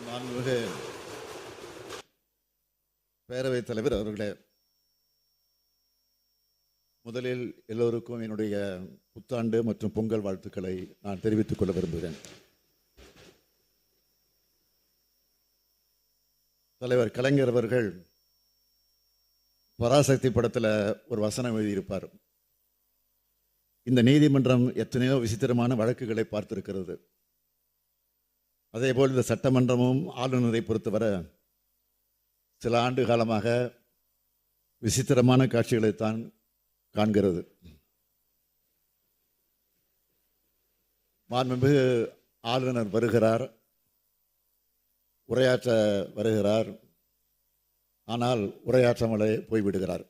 மாண்புமிகு பேரவைத் தலைவர் அவர்களே, முதலில் எல்லோருக்கும் என்னுடைய புத்தாண்டு மற்றும் பொங்கல் வாழ்த்துக்களை நான் தெரிவித்துக் கொள்ள விரும்புகிறேன். தலைவர் கலைஞர் அவர்கள் பராசக்தி படத்தில் ஒரு வசனம் எழுதியிருப்பார். இந்த நீதிமன்றம் எத்தனையோ விசித்திரமான வழக்குகளை பார்த்திருக்கிறது. அதேபோல் இந்த சட்டமன்றமும் ஆளுநரை பொறுத்தவரை சில ஆண்டு காலமாக விசித்திரமான காட்சிகளைத்தான் காண்கிறது. மாண்புமிகு ஆளுநர் வருகிறார், உரையாற்ற வருகிறார், ஆனால் உரையாற்றாமலே போய்விடுகிறார்.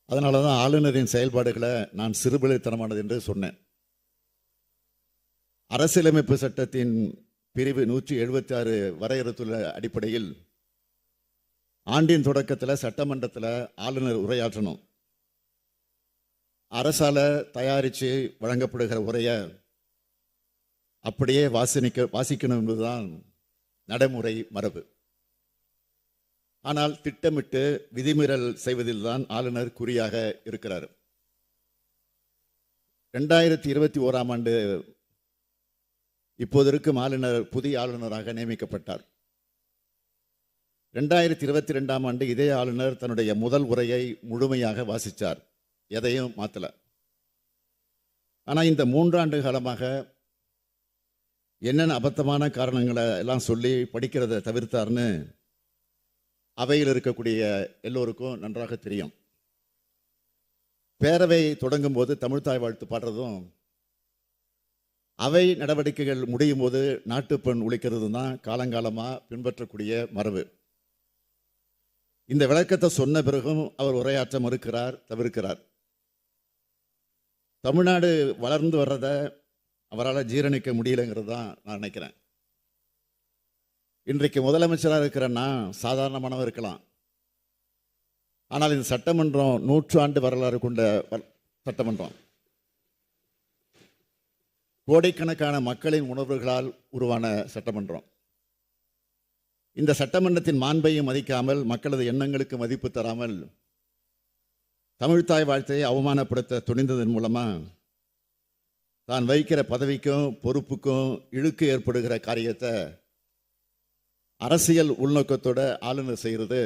அதனால தான் ஆளுநரின் செயல்பாடுகளை நான் சிறுபிள்ளைத்தனமானது என்று சொன்னேன். அரசியலமைப்பு சட்டத்தின் பிரிவு 176 வரையறுத்துள்ள அடிப்படையில் ஆண்டின் தொடக்கத்தில் சட்டமன்றத்தில் ஆளுநர் உரையாற்றணும். அரசால தயாரித்து வழங்கப்படுகிற உரையை அப்படியே வாசிக்கணும் என்பதுதான் நடைமுறை மரபு. ஆனால் திட்டமிட்டு விதிமீறல் செய்வதில் தான் ஆளுநர் குறியாக இருக்கிறார். 2021ஆம் ஆண்டு இப்போது இருக்கும் ஆளுநர் புதிய ஆளுநராக நியமிக்கப்பட்டார். 2022ஆம் ஆண்டு இதே ஆளுநர் தன்னுடைய முதல் உரையை முழுமையாக வாசித்தார், எதையும் மாற்றல. ஆனால் இந்த 3 ஆண்டு காலமாக என்னென்ன அபத்தமான காரணங்களை எல்லாம் சொல்லி படிக்கிறத தவிர்த்தார்னு அவையில் இருக்கக்கூடிய எல்லோருக்கும் நன்றாக தெரியும். பேரவை தொடங்கும் போது தமிழ்த்தாய் வாழ்த்து பாடுறதும், அவை நடவடிக்கைகள் முடியும் போது நாட்டுப்பண் ஒழிக்கிறது தான் காலங்காலமாக பின்பற்றக்கூடிய மரபு. இந்த விளக்கத்தை சொன்ன பிறகும் அவர் உரையாற்ற மறுக்கிறார், தவிர்க்கிறார். தமிழ்நாடு வளர்ந்து வர்றதை அவரால் ஜீரணிக்க முடியலைங்கிறது தான் நான் நினைக்கிறேன். இன்றைக்கு முதலமைச்சராக இருக்கிறன்னா சாதாரணமானவர் இருக்கலாம். ஆனால் இந்த சட்டமன்றம் 100 ஆண்டு வரலாறு கொண்ட சட்டமன்றம். கோடிக்கணக்கான மக்களின் உணர்வுகளால் உருவான சட்டமன்றம். இந்த சட்டமன்றத்தின் மாண்பையும் மதிக்காமல், மக்களது எண்ணங்களுக்கு மதிப்பு தராமல் தமிழ்த்தாய் வாழ்த்தையை அவமானப்படுத்த துணிந்ததன் மூலமா தான் வகிக்கிற பதவிக்கும் பொறுப்புக்கும் இழுக்கு ஏற்படுகிற காரியத்தை அரசியல் உள்நோக்கத்தோட ஆளுநர் செய்கிறது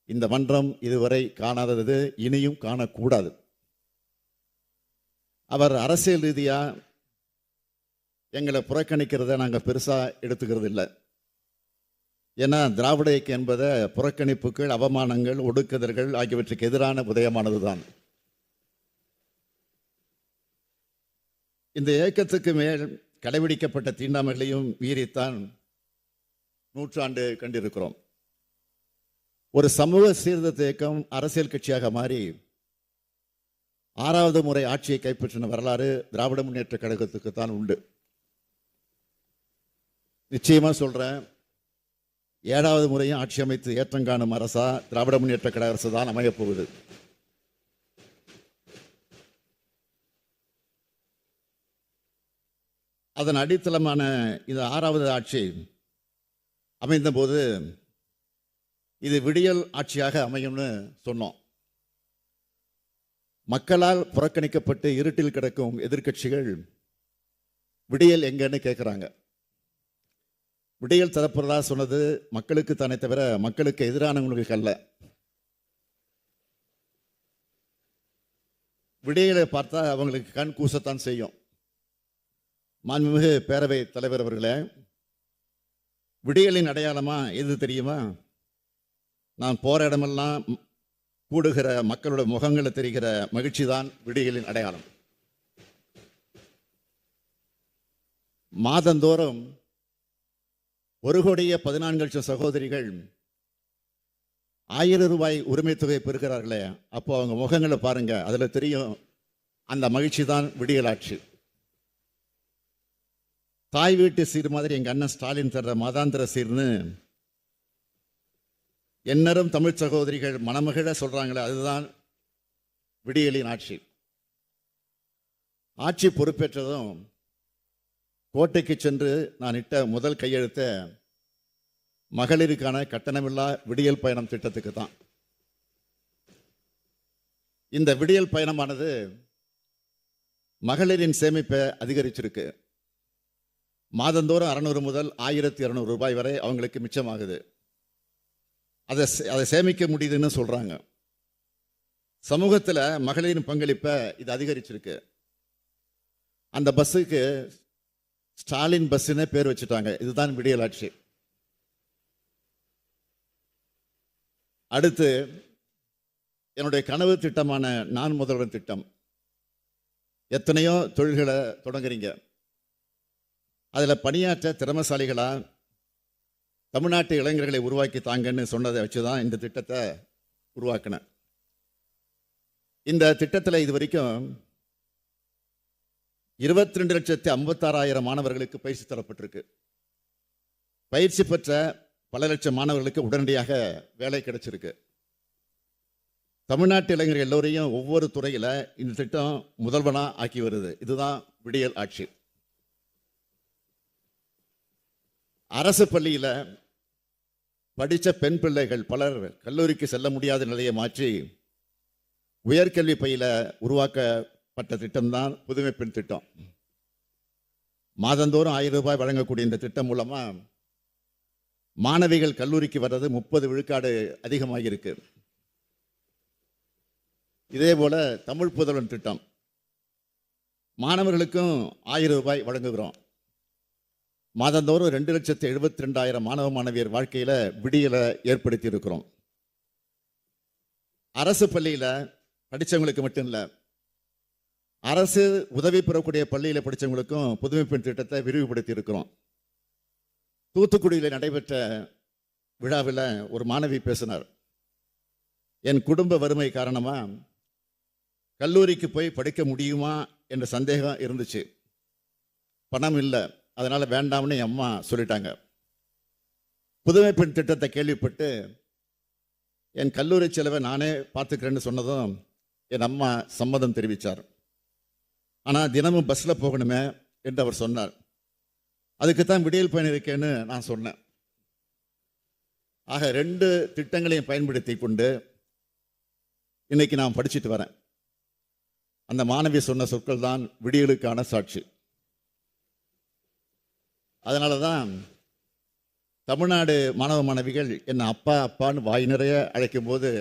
இந்த மன்றம் இதுவரை காணாதது, இனியும் காணக்கூடாது. அவர் அரசியல் ரீதியாக எங்களை புறக்கணிக்கிறத நாங்கள் பெருசாக எடுத்துக்கிறது இல்லை. ஏன்னா திராவிட இயக்கம் என்பதை புறக்கணிப்புகள், அவமானங்கள், ஒடுக்குதல்கள் ஆகியவற்றுக்கு எதிரான உதயமானது தான். இந்த இயக்கத்துக்கு மேல் கடைபிடிக்கப்பட்ட தீண்டாமைகளையும் மீறித்தான் 100 ஆண்டு கண்டிருக்கிறோம். ஒரு சமூக சீர்திருத்த இயக்கம் அரசியல் கட்சியாக மாறி 6வது முறை ஆட்சியை கைப்பற்றின வரலாறு திராவிட முன்னேற்ற கழகத்துக்கு தான் உண்டு. நிச்சயமா சொல்றேன், 7வது முறையும் ஆட்சி அமைத்து ஏற்றங்காணும் அரசா திராவிட முன்னேற்ற கழக அரசு தான் அமையப் போகுது. அதன் அடித்தளமான இந்த 6வது ஆட்சி அமைந்த போது இது விடியல் ஆட்சியாக அமையும்னு சொன்னோம். மக்களால் புறக்கணிக்கப்பட்டு இருட்டில் கிடக்கும் எதிர்க்கட்சிகள் விடியல் எங்கன்னு கேட்குறாங்க. விடியல் தரப்புறதா சொன்னது மக்களுக்கு தானே தவிர மக்களுக்கு எதிரானவங்களுக்கு அல்ல. விடியலை பார்த்தா அவங்களுக்கு கண் கூசத்தான் செய்யும். மாண்புமிகு பேரவை தலைவர் அவர்களே, விடியலின் அடையாளமா எது தெரியுமா? நான் போற இடமெல்லாம் கூடுகிற மக்களோட முகங்களில் தெரிகிற மகிழ்ச்சி தான் விடியலின் அடையாளம். மாதந்தோறும் 1,14,00,000 சகோதரிகள் 1000 ரூபாய் உரிமை தொகை பெறுகிறார்களே, அப்போ அவங்க முகங்களை பாருங்க, அதுல தெரியும் அந்த மகிழ்ச்சி தான் விடியலாட்சி. தாய் வீட்டு சீர் மாதிரி எங்க அண்ணன் ஸ்டாலின் தர்ற மாதாந்திர சீர்னு எந்நேரம் தமிழ் சகோதரிகள் மனமகிழ சொல்றாங்களே, அதுதான் விடியலின் ஆட்சி. ஆட்சி பொறுப்பேற்றதும் கோட்டைக்கு சென்று நான் இட்ட முதல் கையெழுத்த மகளிருக்கான கட்டணமில்லா விடியல் பயணம் திட்டத்துக்கு தான். இந்த விடியல் பயணமானது மகளிரின் சேமிப்பை அதிகரிச்சிருக்கு. மாதந்தோறும் 600 முதல் 1200 ரூபாய் வரை அவங்களுக்கு மிச்சமாகுது. அதை சேமிக்க முடியுதுன்னு சொல்றாங்க. சமூகத்தில் மகளிரின் பங்களிப்பை இது அதிகரிச்சிருக்கு. அந்த பஸ்ஸுக்கு ஸ்டாலின் பஸ்ஸுன்னு பேர் வச்சுட்டாங்க. இதுதான் விடியல் ஆட்சி. அடுத்து என்னுடைய கனவு திட்டமான நான் முதல்வன் திட்டம். எத்தனையோ தொழில்களை தொடங்குறீங்க. அதில் பணியாற்ற திறமசாலிகளா தமிழ்நாட்டு இளைஞர்களை உருவாக்கி தாங்கன்னு சொன்னதை வச்சு தான் இந்த திட்டத்தை உருவாக்கினேன். இந்த திட்டத்தில் இது வரைக்கும் 22,56,000 மாணவர்களுக்கு பயிற்சி தரப்பட்டிருக்கு. பயிற்சி பெற்ற பல லட்சம் மாணவர்களுக்கு உடனடியாக வேலை கிடைச்சிருக்கு. தமிழ்நாட்டு இளைஞர்கள் எல்லோரையும் ஒவ்வொரு துறையில் இந்த திட்டம் முதல்வனா ஆக்கி வருது. இதுதான் விடியல் ஆட்சி. அரசு பள்ளியில் படித்த பெண் பிள்ளைகள் பலர் கல்லூரிக்கு செல்ல முடியாத நிலையை மாற்றி உயர்கல்வி பயில உருவாக்கப்பட்ட திட்டம்தான் புதுமை பெண் திட்டம். மாதந்தோறும் 1000 ரூபாய் வழங்கக்கூடிய இந்த திட்டம் மூலமா மாணவிகள் கல்லூரிக்கு வர்றது 30 விழுக்காடு அதிகமாகியிருக்கு. இதே போல தமிழ் புதல்வன் திட்டம், மாணவர்களுக்கும் 1000 ரூபாய் வழங்குகிறோம். மாதந்தோறும் 2,72,000 மாணவ மாணவியர் வாழ்க்கையில் விடியலை ஏற்படுத்தி இருக்கிறோம். அரசு பள்ளியில் படித்தவங்களுக்கு மட்டும் இல்லை, அரசு உதவி பெறக்கூடிய பள்ளியில் படித்தவங்களுக்கும் புதுமை பெண் திட்டத்தை விரிவுபடுத்தி இருக்கிறோம். தூத்துக்குடியில் நடைபெற்ற விழாவில் ஒரு மாணவி பேசினார். என் குடும்ப வறுமை காரணமாக கல்லூரிக்கு போய் படிக்க முடியுமா என்ற சந்தேகம் இருந்துச்சு. பணம் இல்லை, அதனால் வேண்டாம்னு என் அம்மா சொல்லிட்டாங்க. புதுமை பெண் திட்டத்தை கேள்விப்பட்டு என் கல்லூரி செலவை நானே பார்த்துக்கிறேன்னு சொன்னதும் என் அம்மா சம்மதம் தெரிவித்தார். ஆனால் தினமும் பஸ்ஸில் போகணுமே என்று அவர் சொன்னார். அதுக்கு தான் விடியல் பயணம் இருக்கேன்னு நான் சொன்னேன். ஆக 2 திட்டங்களையும் பயன்படுத்தி கொண்டு இன்னைக்கு நான் படிச்சுட்டு வரேன். அந்த மாணவி சொன்ன சொற்கள் தான் விடியலுக்கான சாட்சி. அதனால தான் தமிழ்நாடு மாணவ மாணவிகள் என்னை அப்பா அப்பான்னு வாய் நிறைய அழைக்கும் போது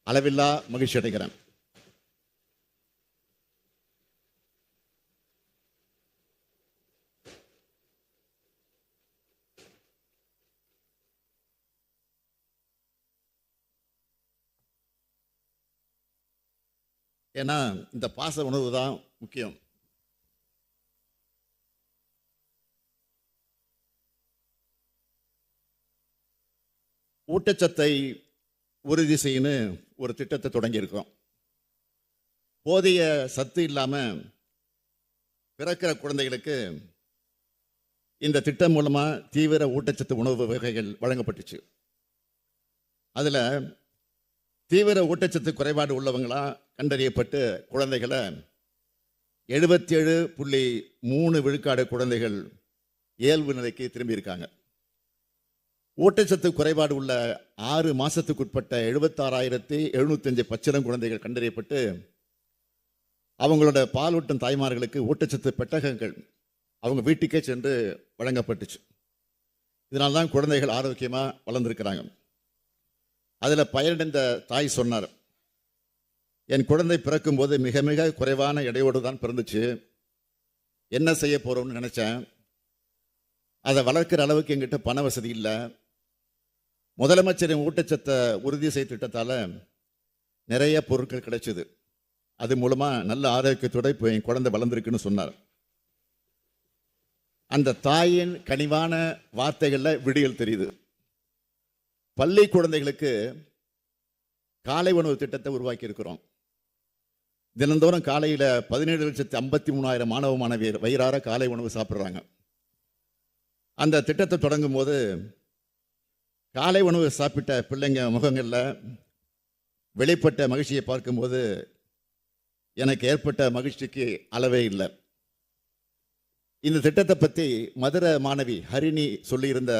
அளவில்லா மகிழ்ச்சி அடைகிறேன். ஏன்னா இந்த பாச உணவு தான் முக்கியம். ஊட்டச்சத்தை உறுதி செய்யணும் ஒரு திட்டத்தை தொடங்கியிருக்கோம். போதிய சத்து இல்லாமல் பிறக்கிற குழந்தைகளுக்கு இந்த திட்டம் மூலமாக தீவிர ஊட்டச்சத்து உணவு வகைகள் வழங்கப்பட்டுச்சு. அதில் தீவிர ஊட்டச்சத்து குறைபாடு உள்ளவங்களா கண்டறியப்பட்டு குழந்தைகளை 77.3 விழுக்காடு குழந்தைகள் இயல்பு நிலைக்கு திரும்பியிருக்காங்க. ஊட்டச்சத்து குறைபாடு உள்ள 6 மாதத்துக்குட்பட்ட 76,705 பச்சிளம் குழந்தைகள் கண்டறியப்பட்டு அவங்களோட பாலூட்டும் தாய்மார்களுக்கு ஊட்டச்சத்து பெட்டகங்கள் அவங்க வீட்டுக்கே சென்று வழங்கப்பட்டுச்சு. இதனால தான் குழந்தைகள் ஆரோக்கியமாக வளர்ந்துருக்கிறாங்க. அதில் பயனடைந்த தாய் சொன்னார், என் குழந்தை பிறக்கும்போது மிக மிக குறைவான எடையோடு தான் பிறந்துச்சு. என்ன செய்ய போகிறோம்னு நினச்சேன். அதை வளர்க்குற அளவுக்கு எங்கிட்ட பண வசதி இல்லை. முதலமைச்சரின் ஊட்டச்சத்தை உறுதி செய்த திட்டத்தால் நிறைய பொருட்கள் கிடைச்சிது. அது மூலமாக நல்ல ஆரோக்கியத்தோடு இப்போ என் குழந்தை வளர்ந்துருக்குன்னு சொன்னார். அந்த தாயின் கனிவான வார்த்தைகளில் விடியல் தெரியுது. பள்ளி குழந்தைகளுக்கு காலை உணவு திட்டத்தை உருவாக்கி இருக்கிறோம். தினந்தோறும் காலையில் 17,53,000 மாணவ மாணவியர் வயிறார காலை உணவு சாப்பிட்றாங்க. அந்த திட்டத்தை தொடங்கும் போது காலை உணவு சாப்பிட்ட பிள்ளைங்க முகங்களில் வெளிப்பட்ட மகிழ்ச்சியை பார்க்கும்போது எனக்கு ஏற்பட்ட மகிழ்ச்சிக்கு அளவே இல்லை. இந்த திட்டத்தை பற்றி மதுரை மாணவி ஹரிணி சொல்லியிருந்த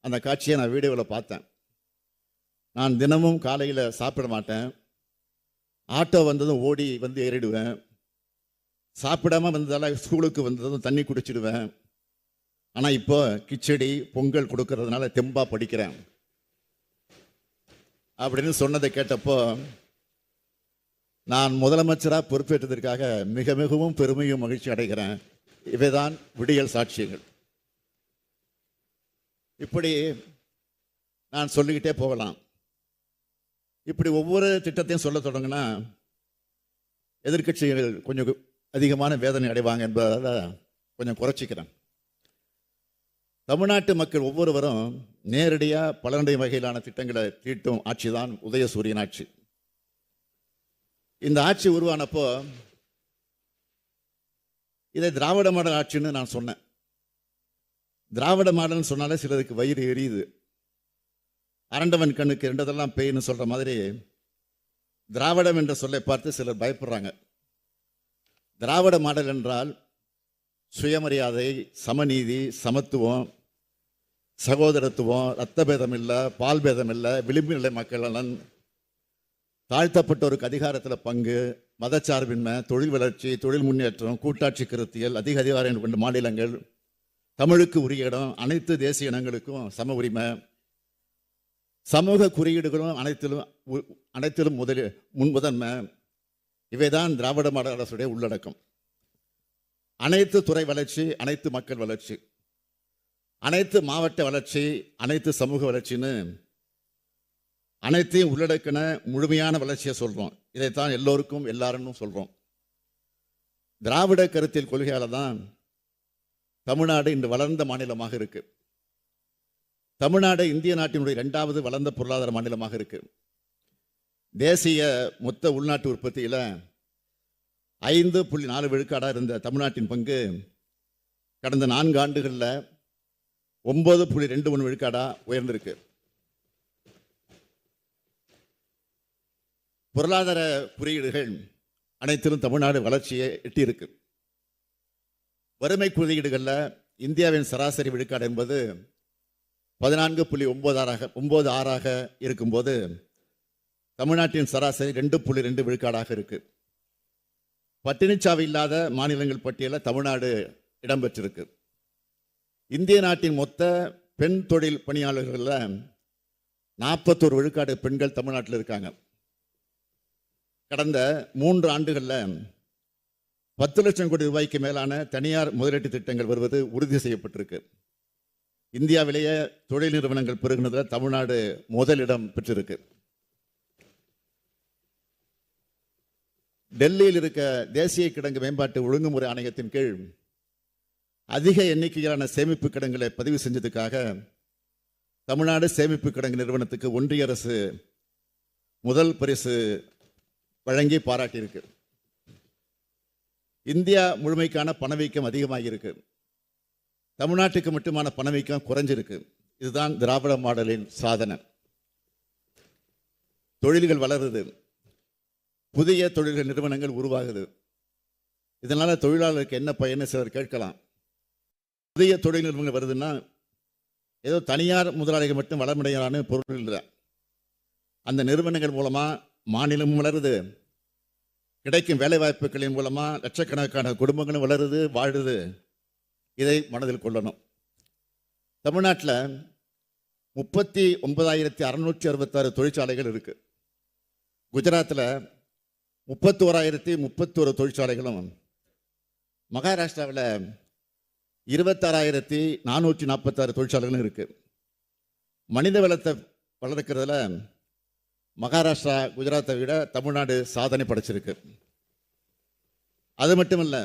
அந்த காட்சியை நான் வீடியோவில் பார்த்தேன். நான் தினமும் காலையில் சாப்பிட மாட்டேன், ஆட்டோ வந்ததும் ஓடி வந்து ஏறிடுவேன், சாப்பிடாம வந்ததால் ஸ்கூலுக்கு வந்ததும் தண்ணி குடிச்சிடுவேன், ஆனால் இப்போ கிச்சடி பொங்கல் கொடுக்கறதுனால தெம்பா படிக்கிறேன் அப்படின்னு சொன்னதை கேட்டப்போ நான் முதலமைச்சராக பொறுப்பேற்றதற்காக மிக மிகவும் பெருமையும் மகிழ்ச்சி அடைகிறேன். இவைதான் விடியல் சாட்சியங்கள். இப்படி நான் சொல்லிக்கிட்டே போகலாம். இப்படி ஒவ்வொரு திட்டத்தையும் சொல்ல தொடங்கினா எதிர்க்கட்சிகள் கொஞ்சம் அதிகமான வேதனை அடைவாங்க என்பதால் கொஞ்சம் குறைச்சிக்கிறேன். தமிழ்நாட்டு மக்கள் ஒவ்வொருவரும் நேரடியாக பலனுடைய வகையிலான திட்டங்களை தீட்டும் ஆட்சி தான் உதயசூரியன் ஆட்சி. இந்த ஆட்சி உருவானப்போ இதை திராவிட மாடல் ஆட்சின்னு நான் சொன்னேன். திராவிட மாடல்னு சொன்னாலே சிலருக்கு வயிறு எரியுது. அரண்டவன் கண்ணுக்கு ரெண்டதெல்லாம் பேய்னு சொல்ற மாதிரி திராவிடம் என்ற சொல்லை பார்த்து சிலர் பயப்படுறாங்க. திராவிட மாடல் என்றால் சுயமரியாதை, சமநீதி, சமத்துவம், சகோதரத்துவம், இரத்த பேதம் இல்லை, பால் பேதம் இல்லை, விளிம்பு நிலை மக்கள் நலன், தாழ்த்தப்பட்டோருக்கு அதிகாரத்தில் பங்கு, மதச்சார்பின்மை, தொழில் வளர்ச்சி, தொழில் முன்னேற்றம், கூட்டாட்சி கருத்தியல், அதிக அதிகாரம் கொண்ட மாநிலங்கள், தமிழுக்கு உரிய இடம், அனைத்து தேசிய இனங்களுக்கும் சம உரிமை, சமூக குறியீடுகளும் அனைத்திலும் முன்முதன்மை. இவைதான் திராவிட மாடல் அரசுடைய உள்ளடக்கம். அனைத்து துறை வளர்ச்சி, அனைத்து மக்கள் வளர்ச்சி, அனைத்து மாவட்ட வளர்ச்சி, அனைத்து சமூக வளர்ச்சின்னு அனைத்தையும் உள்ளடக்கின முழுமையான வளர்ச்சியை சொல்றோம். இதைத்தான் எல்லோருக்கும் எல்லாரும் சொல்றோம். திராவிட கருத்தியல் கொள்கையால தான் தமிழ்நாடு இன்று வளர்ந்த மாநிலமாக இருக்கு. தமிழ்நாடு இந்திய நாட்டினுடைய 2வது வளர்ந்த பொருளாதார மாநிலமாக இருக்கு. தேசிய மொத்த உள்நாட்டு உற்பத்தியில் 5.4 விழுக்காடாக இருந்த தமிழ்நாட்டின் பங்கு கடந்த 4 ஆண்டுகளில் 9.21 விழுக்காடாக உயர்ந்திருக்கு. பொருளாதார குறியீடுகள் அனைத்திலும் தமிழ்நாடு வளர்ச்சியை எட்டியிருக்கு. வறுமை குறியீடுகளில் இந்தியாவின் சராசரி விழுக்காடு என்பது 14.96 இருக்கும்போது தமிழ்நாட்டின் சராசரி 2.2 விழுக்காடாக இருக்கு. பட்டினிச்சாவு இல்லாத மாநிலங்கள் பட்டியலில் தமிழ்நாடு இடம்பெற்றிருக்கு. இந்திய நாட்டின் மொத்த பெண் தொழில் பணியாளர்களில் 41 விழுக்காடு பெண்கள் தமிழ்நாட்டில் இருக்காங்க. கடந்த 3 ஆண்டுகளில் 10 லட்சம் கோடி ரூபாய்க்கு மேலான தனியார் முதலீட்டு திட்டங்கள் வருவது உறுதி செய்யப்பட்டிருக்கு. இந்தியாவிலேயே தொழில் நிறுவனங்கள் பெருகினதில் தமிழ்நாடு முதலிடம் பெற்றிருக்கு. டெல்லியில் இருக்க தேசிய கிடங்கு மேம்பாட்டு ஒழுங்குமுறை ஆணையத்தின் கீழ் அதிக எண்ணிக்கையிலான சேமிப்பு கிடங்குகளை பதிவு செஞ்சதுக்காக தமிழ்நாடு சேமிப்பு கிடங்கு நிறுவனத்துக்கு ஒன்றிய அரசு முதல் பரிசு வழங்கி பாராட்டியிருக்கு. இந்தியா முழுமைக்கான பணவீக்கம் அதிகமாகியிருக்கு. தமிழ்நாட்டுக்கு மட்டுமான பணவீக்கம் குறைஞ்சிருக்கு. இதுதான் திராவிட மாடலின் சாதனை. தொழில்கள் வளருது, புதிய தொழில்கள் நிறுவனங்கள் உருவாகுது. இதனால தொழிலாளருக்கு என்ன பயன்னு சிலர் கேட்கலாம். புதிய தொழில் நிறுவனங்கள் வருதுன்னா ஏதோ தனியார் முதலாளிகள் மட்டும் வளமடையலான்னு பொருள் இல்லை. அந்த நிறுவனங்கள் மூலமா மாநிலமும் வளருது, கிடைக்கும் வேலை வாய்ப்புகளின் மூலமா லட்சக்கணக்கான குடும்பங்களும் வளருது, வாழுது. இதை மனதில் கொள்ளணும். தமிழ்நாட்டில் 39,666 தொழிற்சாலைகள் இருக்கு. குஜராத்தில் 31,031 தொழிற்சாலைகளும், மகாராஷ்டிராவில் 26,446 தொழிற்சாலைகளும் இருக்கு. மனித வளத்தை வளர்க்கிறதுல மகாராஷ்டிரா குஜராத்தை விட தமிழ்நாடு சாதனை படைச்சிருக்கு. அது மட்டுமல்ல,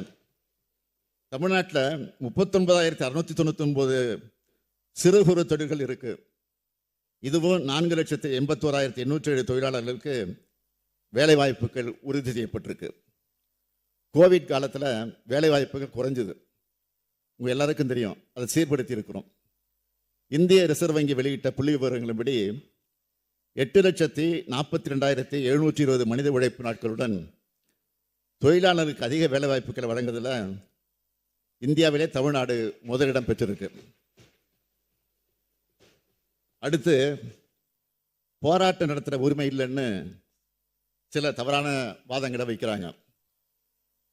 தமிழ்நாட்டில் 39,699 சிறு குறு தொழில்கள் இருக்கு. இதுவும் 4,81,807 தொழிலாளர்களுக்கு வேலை வாய்ப்புகள் உறுதி செய்யப்பட்டிருக்கு. கோவிட் காலத்தில் வேலை வாய்ப்புகள் குறைஞ்சது, உங்க எல்லாருக்கும் தெரியும். அதை சீர்படுத்தி இருக்கிறோம். இந்திய ரிசர்வ் வங்கி வெளியிட்ட புள்ளி விவரங்களின்படி 8,42,720 மனித உழைப்பு நாட்களுடன் தொழிலாளருக்கு அதிக வேலை வாய்ப்புகளை வழங்குவதில் இந்தியாவிலே தமிழ்நாடு முதலிடம் பெற்றிருக்கு. அடுத்து போராட்டம் நடத்துகிற உரிமை இல்லைன்னு சில தவறான வாதங்களை வைக்கிறாங்க.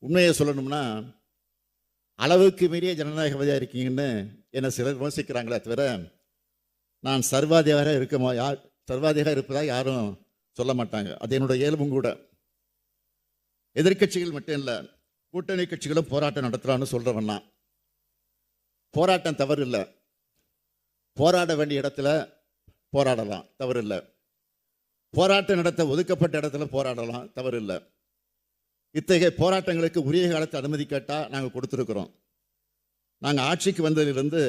உண்மையை சொல்லணும்னா அளவுக்கு மீறிய ஜனநாயகவாதியாக இருக்கீங்கன்னு என்னை சிலர் விமர்சிக்கிறாங்களே தவிர நான் சர்வாதிகாரம் இருப்பதாக யாரும் சொல்ல மாட்டாங்க. அது என்னோட இயல்பும் கூட. எதிர்கட்சிகள் மட்டும் இல்லை, கூட்டணி கட்சிகளும் போராட்டம் நடத்துகிறான்னு சொல்கிறவன்னா போராட்டம் தவறு இல்லை. போராட வேண்டிய இடத்துல போராடலாம், தவறு இல்லை. போராட்டம் நடத்த ஒதுக்கப்பட்ட இடத்துல போராடலாம், தவறு இல்லை. இத்தகைய போராட்டங்களுக்கு உரிய காலத்தை அனுமதி கேட்டால் நாங்கள் கொடுத்துருக்குறோம். நாங்கள் ஆட்சிக்கு வந்ததிலிருந்து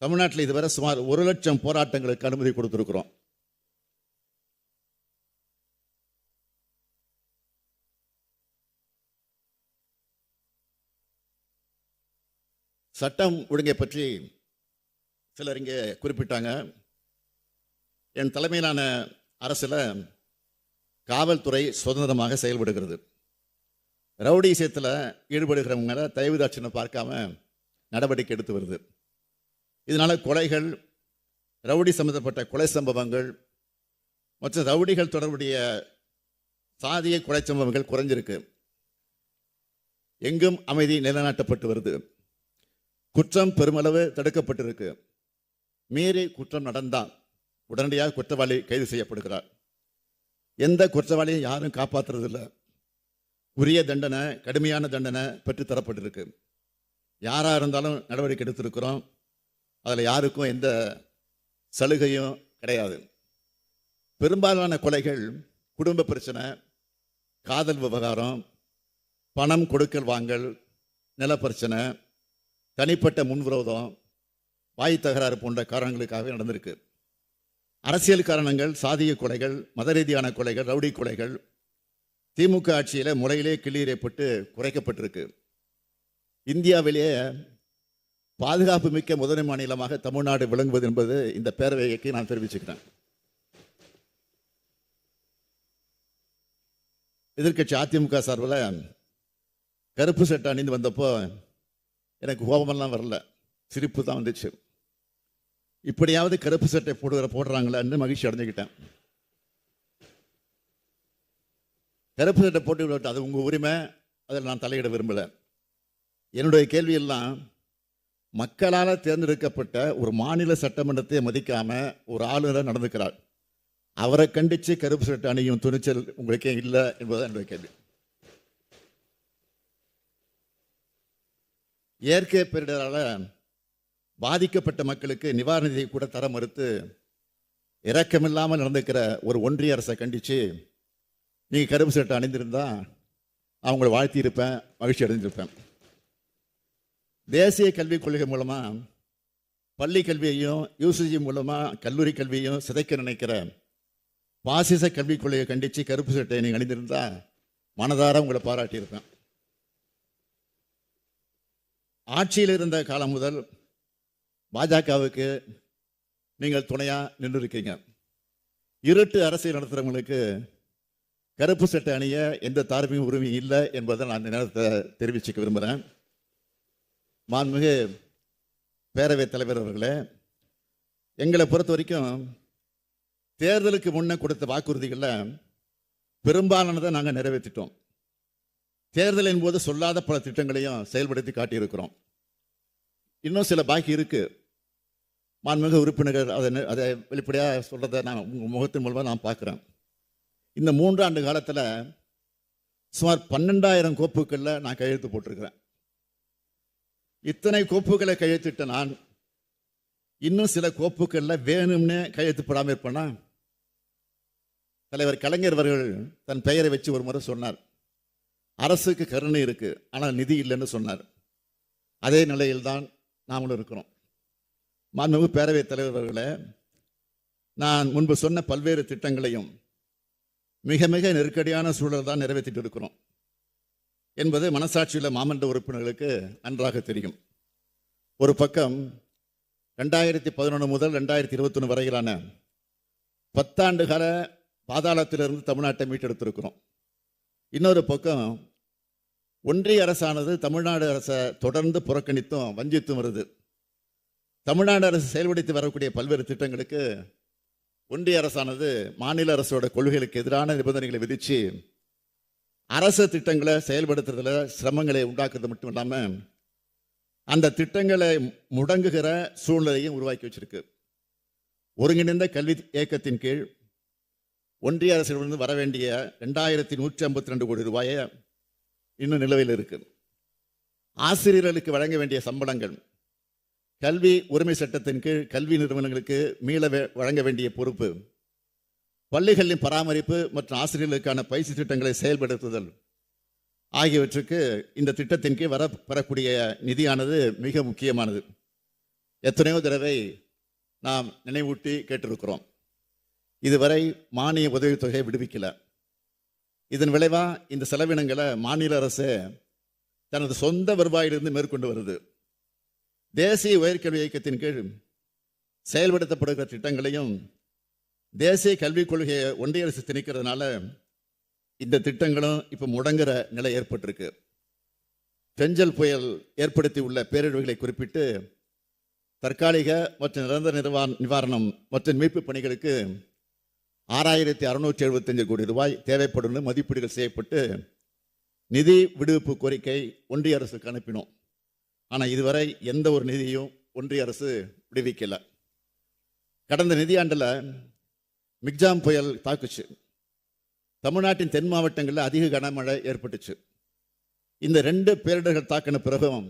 தமிழ்நாட்டில் இதுவரை சுமார் 1,00,000 போராட்டங்களுக்கு அனுமதி கொடுத்துருக்குறோம். சட்டம் ஒழுங்கை பற்றி சிலர் இங்கே குறிப்பிட்டாங்க. என் தலைமையிலான அரசில் காவல்துறை சுதந்திரமாக செயல்படுகிறது. ரவுடி விஷயத்தில் ஈடுபடுகிறவங்களை தயவுதாட்சியம் பார்க்காம நடவடிக்கை எடுத்து வருது. இதனால கொலைகள், ரவுடி சம்பந்தப்பட்ட கொலை சம்பவங்கள் மற்றும் ரவுடிகள் தொடர்புடைய சாதிய கொலை சம்பவங்கள் குறைஞ்சிருக்கு. எங்கும் அமைதி நிலைநாட்டப்பட்டு வருது. குற்றம் பெருமளவு தடுக்கப்பட்டிருக்கு. மீறி குற்றம் நடந்தால் உடனடியாக குற்றவாளி கைது செய்யப்படுகிறார். எந்த குற்றவாளியும் யாரும் காப்பாற்றுறதில்லை. உரிய தண்டனை, கடுமையான தண்டனை பெற்றுத்தரப்பட்டிருக்கு. யாராக இருந்தாலும் நடவடிக்கை எடுத்திருக்கிறோம். அதில் யாருக்கும் எந்த சலுகையும் கிடையாது. பெரும்பாலான கொலைகள் குடும்ப பிரச்சனை, காதல் விவகாரம், பணம் கொடுக்கல் வாங்கல், நிலப்பிரச்சனை, தனிப்பட்ட முன்விரோதம், வாய் தகராறு போன்ற காரணங்களுக்காக நடந்திருக்கு. அரசியல் காரணங்கள், சாதிய கொலைகள், மத ரீதியான கொலைகள், ரவுடி கொலைகள் திமுக ஆட்சியில் முறையிலே கிளீரப்பட்டு குறைக்கப்பட்டிருக்கு. இந்தியாவிலேயே பாதுகாப்பு மிக்க முதன்மை மாநிலமாக தமிழ்நாடு விளங்குவது என்பது இந்த பேரவைக்கு நான் தெரிவிச்சுக்கிறேன். எதிர்கட்சி அதிமுக சார்பில் கருப்பு சட்டை அணிந்து வந்தப்போ எனக்கு கோபமெல்லாம் வரல, சிரிப்பு தான் வந்துச்சு. இப்படியாவது கருப்பு சட்டை போடுறாங்களான்னு மகிழ்ச்சி அடைஞ்சுக்கிட்டேன். கருப்பு சட்டை போட்டு அது உங்கள் உரிமை, அதில் நான் தலையிட விரும்பலை. என்னுடைய கேள்வியெல்லாம் மக்களால் தேர்ந்தெடுக்கப்பட்ட ஒரு மாநில சட்டமன்றத்தை மதிக்காம ஒரு ஆளுநர் நடந்துக்கிறார். அவரை கண்டித்து கருப்பு சட்டை அணியும் துணிச்சல் உங்களுக்கே இல்லை என்பதுதான் என்னுடைய கேள்வி. இயற்கை பேரிடரால் பாதிக்கப்பட்ட மக்களுக்கு நிவாரண நிதியை கூட தர மறுத்து இரக்கமில்லாமல் நடந்துக்கிற ஒரு ஒன்றிய அரசை கண்டித்து நீங்கள் கருப்பு சட்டை அணிந்திருந்தா அவங்கள வாழ்த்தியிருப்பேன், மகிழ்ச்சி அடைஞ்சிருப்பேன். தேசிய கல்விக் கொள்கை மூலமாக பள்ளி கல்வியையும் யூசிஜி மூலமாக கல்லூரி கல்வியையும் சிதைக்க நினைக்கிற பாசிச கல்விக் கொள்கையை கண்டித்து கருப்பு சட்டையை நீங்கள் அணிந்திருந்தா மனதார உங்களை பாராட்டியிருப்பேன். ஆட்சியில் இருந்த காலம் முதல் பாஜகவுக்கு நீங்கள் துணையாக நின்று இருக்கீங்க. இருட்டு அரசியல் நடத்துகிறவங்களுக்கு கருப்பு சட்டை அணிய எந்த தார்மீக உரிமையும் இல்லை என்பதை நான் இந்த நேரத்தை தெரிவிச்சுக்க விரும்புகிறேன். மாண்புமிகு பேரவைத் தலைவர் அவர்களே, எங்களை பொறுத்த வரைக்கும் தேர்தலுக்கு முன்னே கொடுத்த வாக்குறுதிகளில் பெரும்பாலானதை நாங்கள் நிறைவேற்றிட்டோம். தேர்தலின் போது சொல்லாத பல திட்டங்களையும் செயல்படுத்தி காட்டியிருக்கிறோம். இன்னும் சில பாக்கி இருக்கு. மாண்புமிகு உறுப்பினர்கள் அதை வெளிப்படையாக சொல்றதை நான் உங்கள் முகத்தின் மூலமாக நான் பார்க்குறேன். இந்த 3 ஆண்டு காலத்தில் சுமார் 12,000 கோப்புகளில் நான் கையெழுத்து போட்டிருக்கிறேன். இத்தனை கோப்புகளை கையெழுத்திட்ட நான் இன்னும் சில கோப்புகளில் வேணும்னே கையெழுத்து போடாமல் இருப்பேன்னா, தலைவர் கலைஞர் அவர்கள் தன் பெயரை வச்சு ஒரு முறை சொன்னார், அரசுக்கு கருணை இருக்கு ஆனால் நிதி இல்லைன்னு சொன்னார். அதே நிலையில்தான் நாமளும் இருக்கிறோம். மாண்புமிகு பேரவைத் தலைவர் அவர்களே, நான் முன்பு சொன்ன பல்வேறு திட்டங்களையும் மிக மிக நெருக்கடியான சூழல் தான் நிறைவேற்றிட்டு இருக்கிறோம் என்பது மனசாட்சியுள்ள மாமன்ற உறுப்பினர்களுக்கு நன்றாக தெரியும். ஒரு பக்கம் 2011 முதல் 2021 வரையிலான 10 ஆண்டு கால பாதாளத்திலிருந்து தமிழ்நாட்டை மீட்டெடுத்திருக்கிறோம். இன்னொரு பக்கம் ஒன்றிய அரசானது தமிழ்நாடு அரசை தொடர்ந்து புறக்கணித்தும் வஞ்சித்தும் வருது. தமிழ்நாடு அரசு செயல்படுத்தி வரக்கூடிய பல்வேறு திட்டங்களுக்கு ஒன்றிய அரசானது மாநில அரசோட கொள்கைகளுக்கு எதிரான நிபந்தனைகளை விதித்து அரசு திட்டங்களை செயல்படுத்துறதுல சிரமங்களை உண்டாக்குறது மட்டும் இல்லாமல் அந்த திட்டங்களை முடங்குகிற சூழ்நிலையும் உருவாக்கி வச்சிருக்கு. ஒருங்கிணைந்த கல்வி இயக்கத்தின் கீழ் ஒன்றிய அரசிடமிருந்து வர வேண்டிய 2152 கோடி ரூபாயை இன்னும் நிலுவையில் இருக்கு. ஆசிரியர்களுக்கு வழங்க வேண்டிய சம்பளங்கள் கல்வி உரிமை சட்டத்தின் கீழ் கல்வி நிறுவனங்களுக்கு மீள வழங்க வேண்டிய பொறுப்பு, பள்ளிகளின் பராமரிப்பு மற்றும் ஆசிரியர்களுக்கான பயிற்சி திட்டங்களை செயல்படுத்துதல் ஆகியவற்றுக்கு இந்த திட்டத்தின் கீழ் பெறக்கூடிய நிதியானது மிக முக்கியமானது. எத்தனையோ தடவை நாம் நினைவூட்டி கேட்டிருக்கிறோம். இதுவரை மானிய உதவித்தொகை விடுவிக்கல. இதன் விளைவா இந்த செலவினங்களை மாநில அரசு தனது சொந்த வருவாயிலிருந்து மேற்கொண்டு வருது. தேசிய உயர்கல்வி இயக்கத்தின் கீழ் செயல்படுத்தப்படுகிற திட்டங்களையும் தேசிய கல்விக் கொள்கையை ஒன்றிய அரசு திணிக்கிறதுனால இந்த திட்டங்களும் இப்போ முடங்குற நிலை ஏற்பட்டிருக்கு. பெஞ்சல் புயல் ஏற்படுத்தி உள்ள பேரிடர்களை குறிப்பிட்டு தற்காலிக மற்றும் நிரந்தர நிவாரணம் மற்றும் மீட்பு பணிகளுக்கு 6675 கோடி ரூபாய் தேவைப்படும் மதிப்பீடுகள் செய்யப்பட்டு நிதி விடுவிப்பு கோரிக்கை ஒன்றிய அரசுக்கு அனுப்பினோம். ஆனால் இதுவரை எந்த ஒரு நிதியும் ஒன்றிய அரசு விடுவிக்கல. கடந்த நிதியாண்டில் மிக்ஜாம் புயல் தாக்குச்சு. தமிழ்நாட்டின் தென் மாவட்டங்களில் அதிக கனமழை ஏற்பட்டுச்சு. இந்த 2 பேரிடர்கள் தாக்கின பிறகும்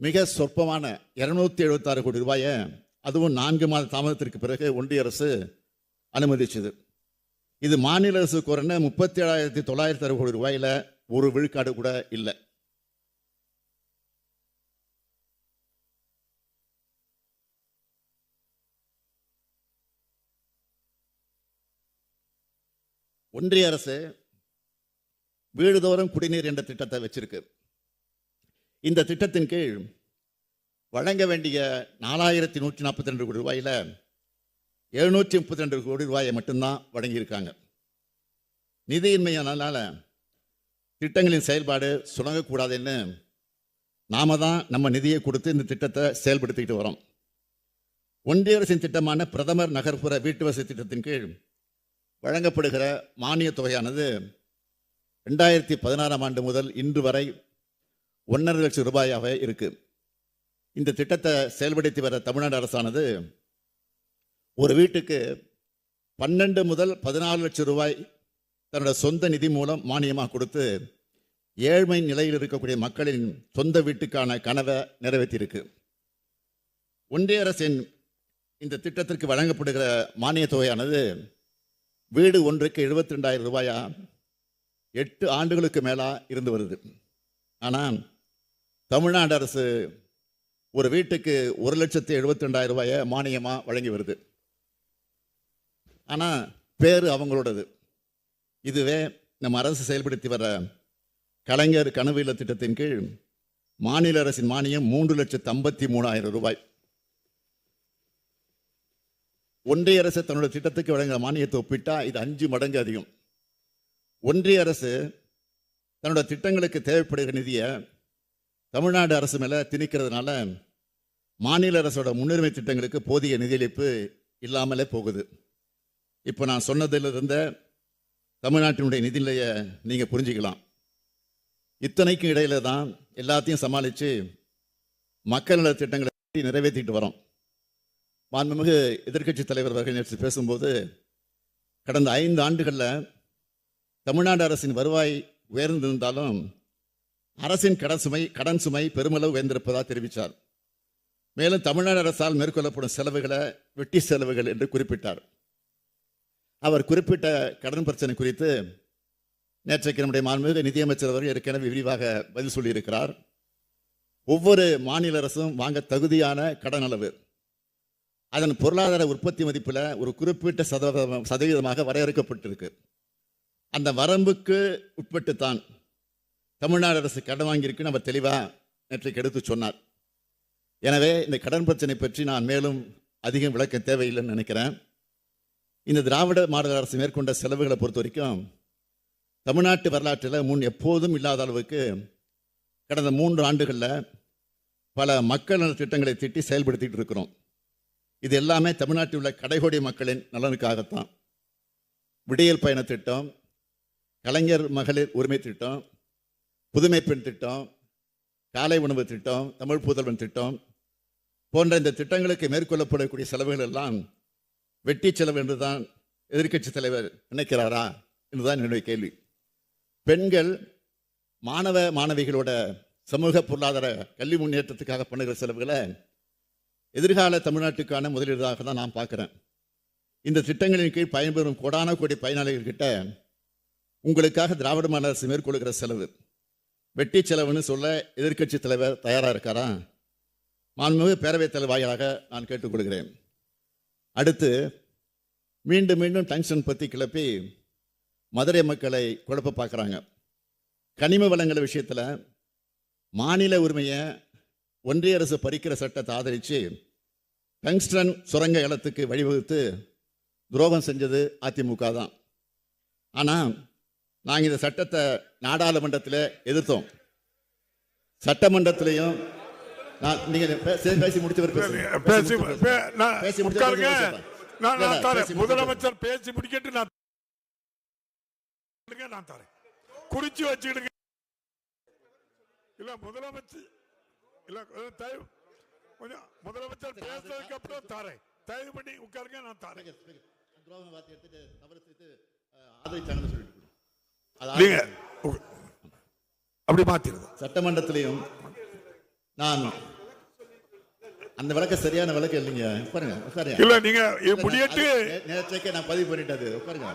மிக சொற்பமான 276 கோடி ரூபாயை, அதுவும் 4 மாத தாமதத்திற்கு பிறகு ஒன்றிய அரசு அனுமதிச்சது. இது மாநில அரசு கோரின 37,960 கோடி ரூபாயில ஒரு விழுக்காடு கூட இல்லை. ஒன்றிய அரசு வீடுதோறும் குடிநீர் என்ற திட்டத்தை வச்சிருக்கு. இந்த திட்டத்தின் கீழ் வழங்க வேண்டிய 4142 கோடி ரூபாயில 732 கோடி ரூபாயை மட்டும்தான் வழங்கியிருக்காங்க. நிதியின்மையானால திட்டங்களின் செயல்பாடு சுணங்கக்கூடாதுன்னு நாம தான் நம்ம நிதியை கொடுத்து இந்த திட்டத்தை செயல்படுத்திக்கிட்டு வரோம். ஒன்றிய அரசின் திட்டமான பிரதமர் நகர்ப்புற வீட்டு வசதி திட்டத்தின் கீழ் வழங்கப்படுகிற மானிய தொகையானது 2016ஆம் ஆண்டு முதல் இன்று வரை 1.5 லட்சம் ரூபாயாக இருக்கு. இந்த திட்டத்தை செயல்படுத்தி வர தமிழ்நாடு அரசானது ஒரு வீட்டுக்கு 12 முதல் 14 லட்சம் ரூபாய் தன்னோட சொந்த நிதி மூலம் மானியமாக கொடுத்து ஏழ்மை நிலையில் இருக்கக்கூடிய மக்களின் சொந்த வீட்டுக்கான கனவை நிறைவேற்றியிருக்கு. ஒன்றிய அரசின் இந்த திட்டத்திற்கு வழங்கப்படுகிற மானிய தொகையானது வீடு ஒன்றுக்கு 72,000 ரூபாயா 8 ஆண்டுகளுக்கு மேலா இருந்து வருது. ஆனால் தமிழ்நாடு அரசு ஒரு வீட்டுக்கு 1,72,000 ரூபாயை மானியமாக வழங்கி வருது. ஆனால் பேர் அவங்களோடது. இதுவே நம்ம அரசு செயல்படுத்தி வர கலைஞர் கனவு இல்ல திட்டத்தின் கீழ் மாநில அரசின் மானியம் 3,53,000 ரூபாய். ஒன்றிய அரசு தன்னுடைய திட்டத்துக்கு வழங்குற மானியத்தை ஒப்பிட்டா இது 5 மடங்கு அதிகம். ஒன்றிய அரசு தன்னோட திட்டங்களுக்கு தேவைப்படுகிற நிதியை தமிழ்நாடு அரசு மேலே திணிக்கிறதுனால மாநில அரசோட முன்னுரிமை திட்டங்களுக்கு போதிய நிதியளிப்பு இல்லாமலே போகுது. இப்போ நான் சொன்னதிலிருந்த தமிழ்நாட்டினுடைய நிதிநிலையை நீங்கள் புரிஞ்சுக்கலாம். இத்தனைக்கும் இடையில தான் எல்லாத்தையும் சமாளித்து மக்கள் நல திட்டங்களை நிறைவேற்றிட்டு வரோம். மாண்புமிகு எதிர்க்கட்சி தலைவர் அவர்கள் நேற்று பேசும்போது கடந்த 5 ஆண்டுகளில் தமிழ்நாடு அரசின் வருவாய் உயர்ந்திருந்தாலும் அரசின் கடன் சுமை பெருமளவு உயர்ந்திருப்பதாக தெரிவித்தார். மேலும் தமிழ்நாடு அரசால் மேற்கொள்ளப்படும் செலவுகளை வெட்டி செலவுகள் என்று குறிப்பிட்டார். அவர் குறிப்பிட்ட கடன் பிரச்சனை குறித்து நேற்றைக்கு நம்முடைய மாண்புமிகு நிதியமைச்சர் அவர்கள் ஏற்கனவே விரிவாக பதில் சொல்லியிருக்கிறார். ஒவ்வொரு மாநில அரசும் வாங்க தகுதியான கடன் அளவு அதன் பொருளாதார உற்பத்தி மதிப்பில் ஒரு குறிப்பிட்ட சதவீதமாக வரையறுக்கப்பட்டிருக்கு. அந்த வரம்புக்கு உட்பட்டுத்தான் தமிழ்நாடு அரசு கடன் வாங்கியிருக்குன்னு அவர் தெளிவாக நேற்றைக்கு எடுத்து சொன்னார். எனவே இந்த கடன் பிரச்சனை பற்றி நான் மேலும் அதிகம் விளக்க தேவையில்லைன்னு நினைக்கிறேன். இந்த திராவிட மாடல் அரசு மேற்கொண்ட செலவுகளை பொறுத்த வரைக்கும் தமிழ்நாட்டு வரலாற்றில் முன் எப்போதும் இல்லாத அளவுக்கு கடந்த 3 ஆண்டுகளில் பல மக்கள் நல திட்டங்களை திட்டி செயல்படுத்திட்டு இருக்கிறோம். இது எல்லாமே தமிழ்நாட்டில் உள்ள கடைகோடி மக்களின் நலனுக்காகத்தான். விடியல் பயண திட்டம், கலைஞர் மகளிர் உரிமை திட்டம், புதுமை பெண் திட்டம், காலை உணவு திட்டம், தமிழ் புதல்வன் திட்டம் போன்ற இந்த திட்டங்களுக்கு மேற்கொள்ளப்படக்கூடிய செலவுகள் எல்லாம் வெட்டி செலவு என்றுதான் எதிர்க்கட்சி தலைவர் நினைக்கிறாரா என்றுதான் என்னுடைய கேள்வி. பெண்கள் மாணவ மாணவிகளோட சமூக பொருளாதார கல்வி முன்னேற்றத்துக்காக பண்ணுகிற செலவுகளை எதிர்கால தமிழ்நாட்டுக்கான முதலீடாக தான் நான் பார்க்குறேன். இந்த திட்டங்களின் கீழ் பயன்பெறும் கோடான கோடி பயனாளிகள் கிட்ட உங்களுக்காக திராவிட மாடல் அரசு மேற்கொள்கிற செலவு வெட்டி செலவுன்னு சொல்ல எதிர்க்கட்சி தலைவர் தயாராக இருக்காரா? மாண்புமிகு பேரவைத் தலைவர் வாயிலாக நான் கேட்டுக்கொள்கிறேன். அடுத்து மீண்டும் மீண்டும் டங்ஸ்டன் பற்றி கிளப்பி மதுரை மக்களை குழப்ப பார்க்குறாங்க. கனிம வளங்கள் விஷயத்தில் மாநில உரிமையை ஒன்றிய அரசு பறிக்கிற சட்டத்தை ஆதரித்து டங்ஸ்டன் சுரங்க இடத்துக்கு வழிவகுத்து துரோகம் செஞ்சது அதிமுக தான். ஆனால் நாங்கள் இந்த சட்டத்தை நாடாளுமன்றத்தில் எதிர்த்தோம், சட்டமன்றத்திலையும். நீங்க பேசி முதலமைச்சர் பேசி முடிக்கிட்டு நான் தரேன். குறிச்சு வச்சுக்கிடுங்க. இல்ல முதலமைச்சர் இல்ல முதலமைச்சர் பேசுறதுக்கு அப்புறம் தரேன். தயவு பண்ணி உட்காருங்க, நான் தரேன். நீங்க அப்படி மாத்திருது. சட்டமன்றத்திலையும் நான் அந்த விளக்க சரியான விளக்கம் இல்லைங்க. உட்காருங்க. இல்ல நீங்க முடியட்டு நேற்றைக்கே நான் பதிவு பண்ணிட்டது. உட்காருங்க.